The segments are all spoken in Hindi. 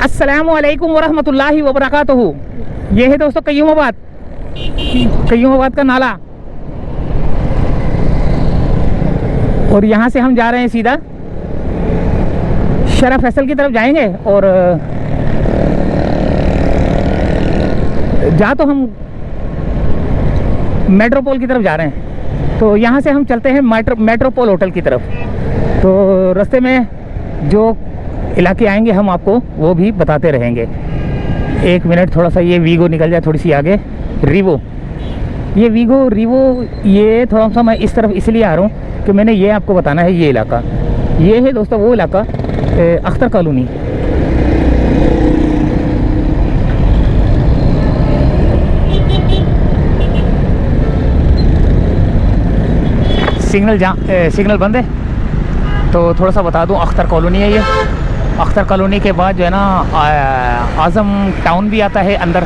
अस्सलामुअलैकुम वरहमतुल्लाहि वबरकातुहू। ये है दोस्तों कयूमाबाद का नाला, और यहाँ से हम जा रहे हैं सीधा शरा फैसल की तरफ जाएंगे। और जा तो हम मेट्रोपोल की तरफ जा रहे हैं, तो यहाँ से हम चलते हैं मेट्रोपोल होटल की तरफ। तो रास्ते में जो इलाके आएंगे हम आपको वो भी बताते रहेंगे। एक मिनट, थोड़ा सा ये वीगो निकल जाए थोड़ी सी आगे, रिवो, ये वीगो रिवो, ये थोड़ा सा मैं इस तरफ इसलिए आ रहा हूँ कि मैंने ये आपको बताना है। ये इलाका, ये है दोस्तों वो इलाका अख्तर कॉलोनी। सिग्नल बंद है, तो थोड़ा सा बता दूं, अख्तर कॉलोनी है ये। अख्तर कॉलोनी के बाद जो है ना आज़म टाउन भी आता है अंदर।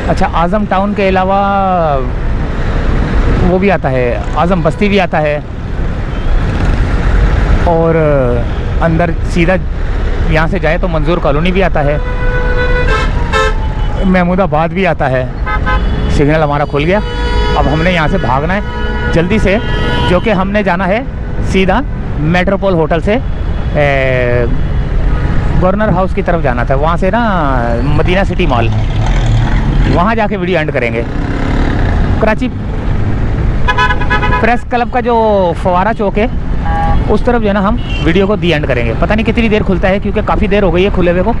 अच्छा, आज़म टाउन के अलावा वो भी आता है, आज़म बस्ती भी आता है, और अंदर सीधा यहाँ से जाए तो मंजूर कॉलोनी भी आता है, महमूदाबाद भी आता है। सिग्नल हमारा खुल गया, अब हमने यहाँ से भागना है जल्दी से, जो कि हमने जाना है सीधा मेट्रोपोल होटल से गवर्नर हाउस की तरफ जाना था। वहाँ से ना मदीना सिटी मॉल, वहाँ जाके वीडियो एंड करेंगे। कराची प्रेस क्लब का जो फवारा चौक है उस तरफ जो है ना हम वीडियो को दी एंड करेंगे। पता नहीं कितनी देर खुलता है, क्योंकि काफ़ी देर हो गई है खुले हुए को,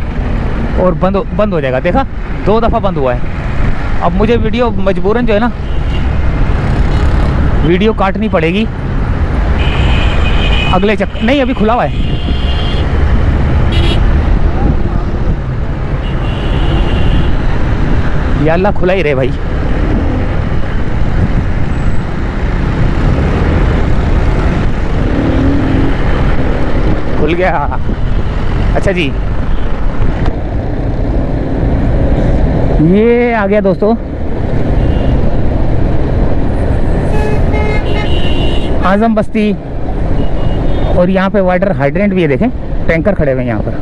और बंद हो जाएगा। देखा, 2 दफ़ा बंद हुआ है। अब मुझे वीडियो मजबूरन जो है ना वीडियो काटनी पड़ेगी अगले नहीं, अभी खुला हुआ है। या अल्लाह, खुला ही रहे भाई। खुल गया, अच्छा जी, ये आ गया दोस्तों आज़म बस्ती। और यहाँ पे वाटर हाइड्रेंट भी है, देखें टैंकर खड़े हुए हैं यहाँ पर।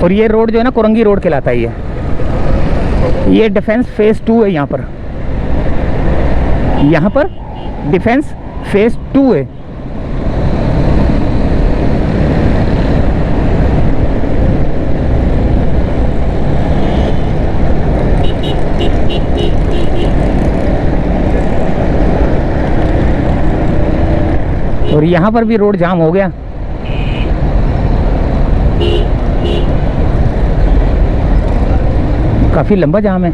और ये रोड जो है ना कुरंगी रोड कहलाता है। ये डिफेंस फेज 2 है। यहाँ पर डिफेंस फेज 2 है। और यहाँ पर भी रोड जाम हो गया। काफ़ी लंबा जाम है।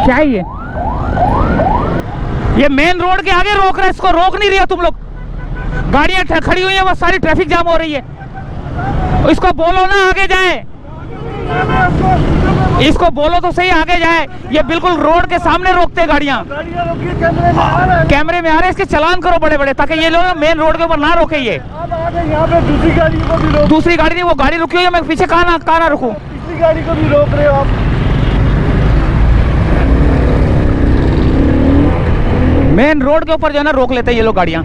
क्या है ये मेन रोड के आगे रोक रहा है, इसको रोक नहीं रहा तुम लोग। गाड़ियां खड़ी हुई है, वह सारी ट्रैफिक जाम हो रही है। इसको बोलो ना आगे जाए, इसको बोलो तो सही आगे जाए। ये बिल्कुल रोड के सामने रोकते गाड़ियां, कैमरे में आ रहे, इसके चालान करो बड़े बड़े, ताकि ये लोग मेन रोड के ऊपर ना रोके। ये यहाँ पे दूसरी गाड़ी को भी रोक, दूसरी गाड़ी नहीं, वो गाड़ी रुकी हुई है, मैं पीछे कहाँ ना रुकूं। दूसरी गाड़ी को भी रोक रहे हो आप। मेन रोड के ऊपर जो है ना रोक लेते हैं ये लोग गाड़ियां।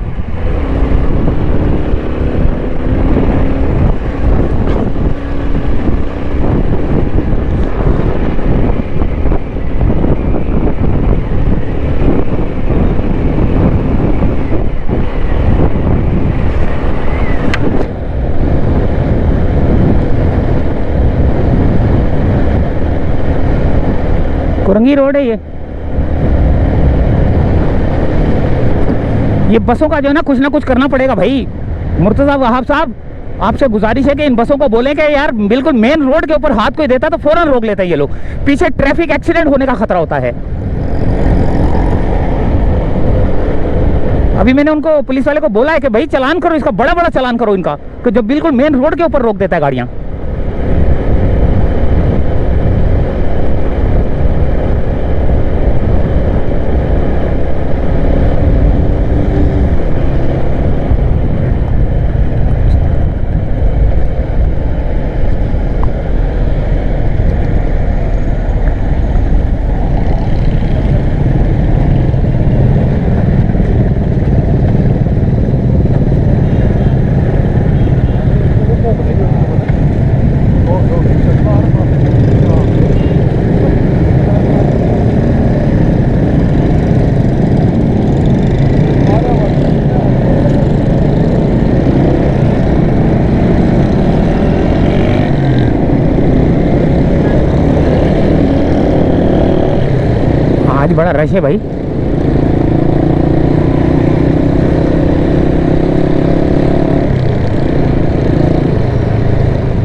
कुरंगी रोड है ये बसों का जो है ना कुछ करना पड़ेगा भाई। मुर्तजा वहाब साहब, आपसे गुजारिश है कि इन बसों को बोलें कि यार बिल्कुल मेन रोड के ऊपर हाथ कोई देता तो फौरन रोक लेते हैं ये लोग, पीछे ट्रैफिक एक्सीडेंट होने का खतरा होता है। अभी मैंने उनको पुलिस वाले को बोला है कि भाई चालान करो इसका, बड़ा बड़ा चालान करो इनका, कि जो बिल्कुल मेन रोड के ऊपर रोक देता है गाड़ियां। आज बड़ा रश है भाई।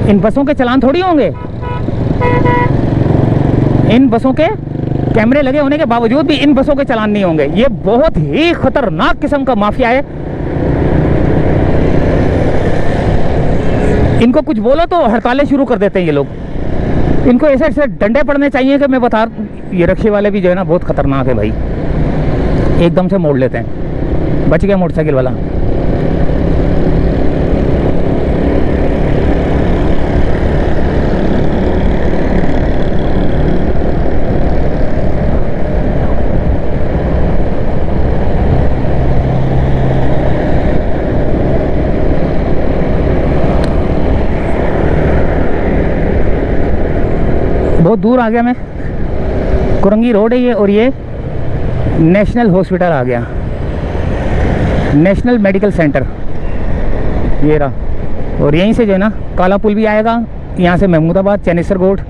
इन बसों के चालान थोड़ी होंगे, इन बसों के कैमरे लगे होने के बावजूद भी इन बसों के चालान नहीं होंगे। ये बहुत ही खतरनाक किस्म का माफिया है। इनको कुछ बोलो तो हड़तालें शुरू कर देते हैं ये लोग। इनको ऐसे ऐसे डंडे पड़ने चाहिए कि मैं बता, ये रिक्शे वाले भी जो है ना बहुत खतरनाक है भाई, एकदम से मोड़ लेते हैं। बच गया मोटरसाइकिल वाला। बहुत दूर आ गया मैं, कुरंगी रोड है ये, और ये नेशनल हॉस्पिटल आ गया, नेशनल मेडिकल सेंटर ये रहा। और यहीं से जो है ना काला पुल भी आएगा, यहाँ से महमूदाबाद, चनेसर गोड,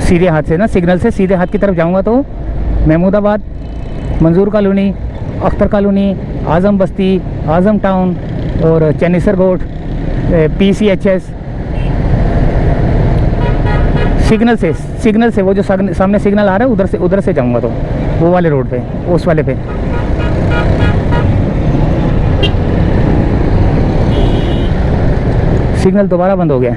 सीधे हाथ से ना सिग्नल से सीधे हाथ की तरफ जाऊँगा तो महमूदाबाद, मंजूर कॉलोनी, अख्तर कॉलोनी, आज़म बस्ती, आज़म टाउन और चनेसर गोड, PCHS। सिग्नल से वो जो सामने सिग्नल आ रहा है उधर से जाऊंगा तो वो वाले रोड पे, उस वाले पे। सिग्नल दोबारा बंद हो गया।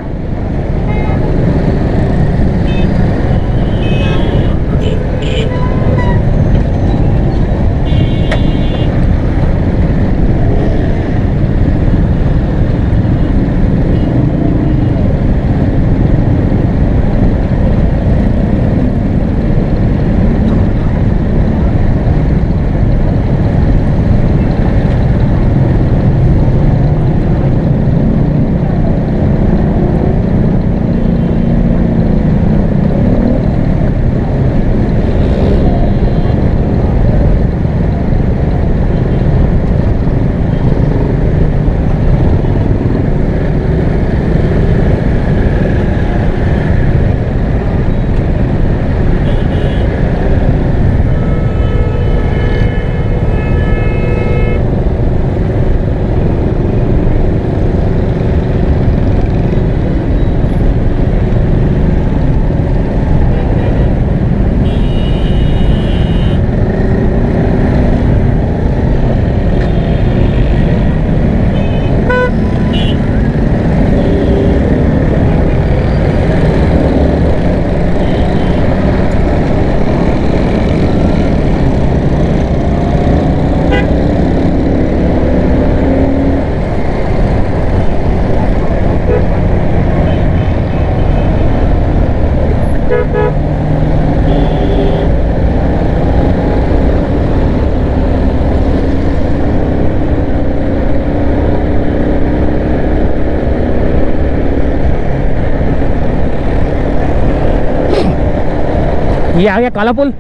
ये आ गया काला पुल।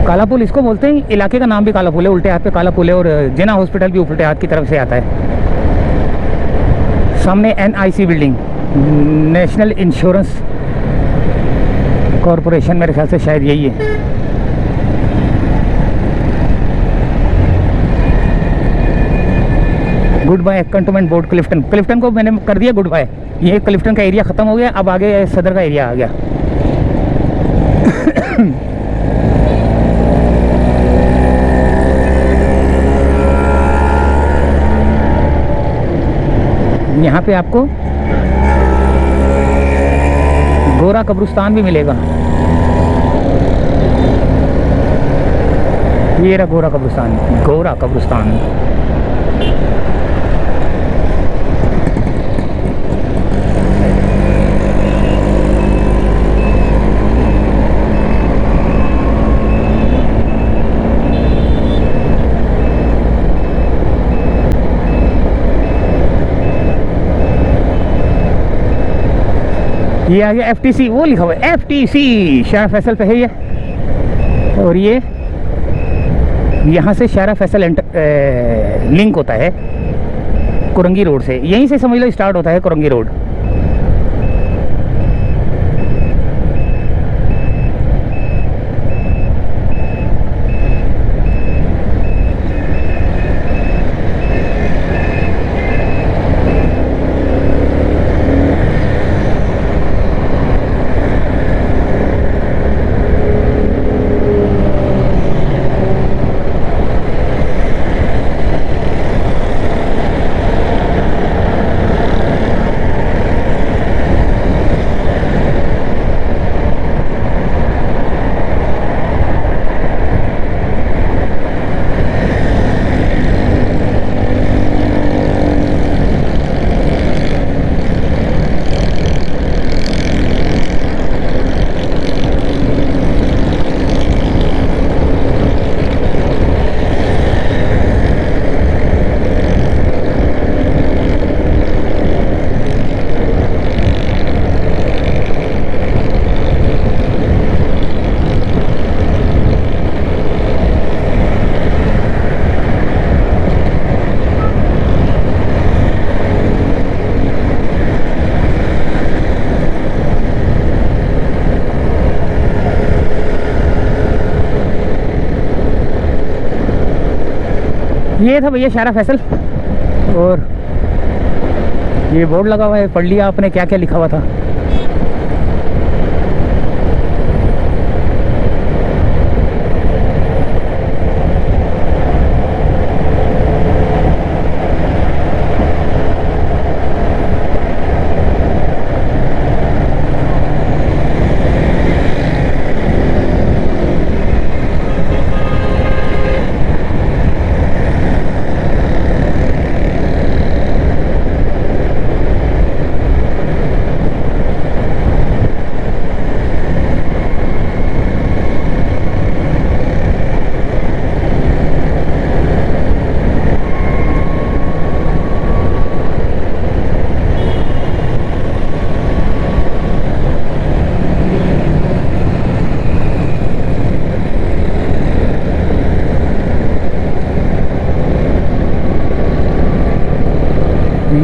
काला पुल इसको बोलते हैं, इलाके का नाम भी काला पुल है। उल्टे हाथ पे काला पुल है और जिना हॉस्पिटल भी उल्टे हाथ की तरफ से आता है। सामने NIC building, national insurance corporation, मेरे ख्याल से शायद यही है। Good bye cantonment board Clifton. Clifton को मैंने कर दिया गुड बाय। ये क्लिफ्टन का एरिया ख़त्म हो गया, अब आगे सदर का एरिया आ गया। यहाँ पे आपको गोरा कब्रिस्तान भी मिलेगा। ये रहा गोरा कब्रिस्तान, गोरा कब्रिस्तान। ये आ गया FTC, वो लिखा हुआ है FTC, शाह फैसल पे है ये। और ये यहाँ से शाह फैसल लिंक होता है कुरंगी रोड से। यहीं से समझ लो स्टार्ट होता है कुरंगी रोड। ये था भैया शाह फैसल। और ये बोर्ड लगा हुआ है, पढ़ लिया आपने क्या क्या लिखा हुआ था।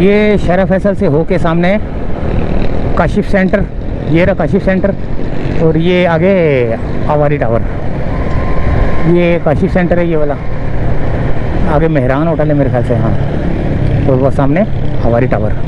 ये शाह फैसल से होके सामने काशिफ सेंटर, ये रहा काशिफ सेंटर। और ये आगे आवारी टावर, ये काशिफ सेंटर है ये वाला। आगे मेहरान होटल है मेरे ख्याल से, हाँ। और वो सामने आवारी टावर।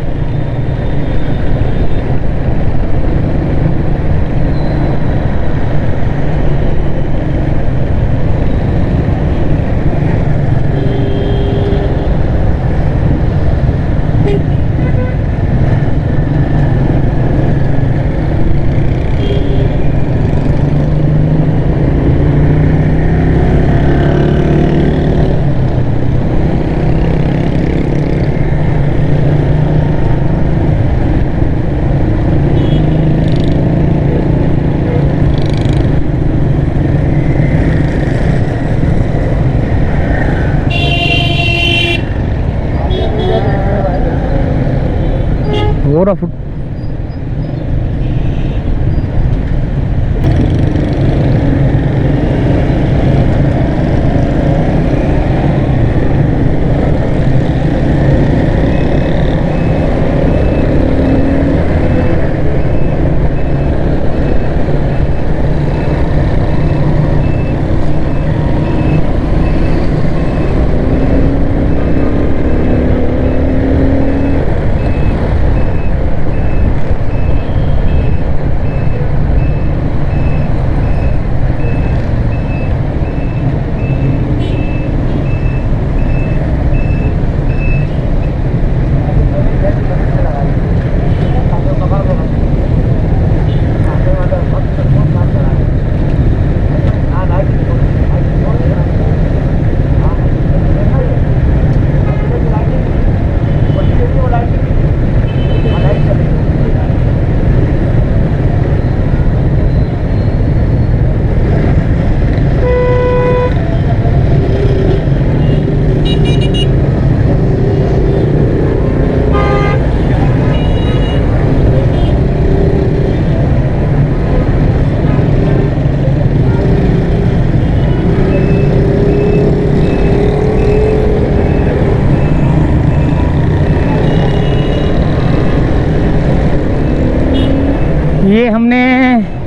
ये हमने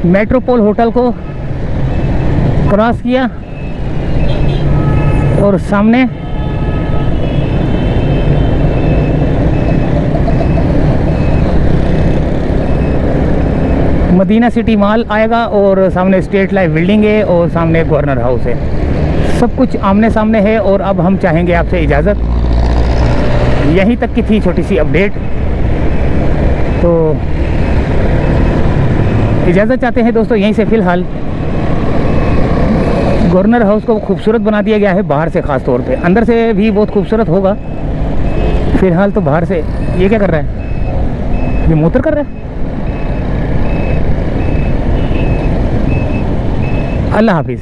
मेट्रोपोल होटल को क्रॉस किया और सामने मदीना सिटी मॉल आएगा और सामने स्टेट लाइफ बिल्डिंग है और सामने गवर्नर हाउस है। सब कुछ आमने सामने है। और अब हम चाहेंगे आपसे इजाज़त। यहीं तक की थी छोटी सी अपडेट, तो इजाज़त चाहते हैं दोस्तों यहीं से। फ़िलहाल गवर्नर हाउस को खूबसूरत बना दिया गया है बाहर से, ख़ास तौर पे। अंदर से भी बहुत खूबसूरत होगा। फ़िलहाल तो बाहर से। ये क्या कर रहा है? ये मूत्र कर रहा है। अल्लाह हाफिज़।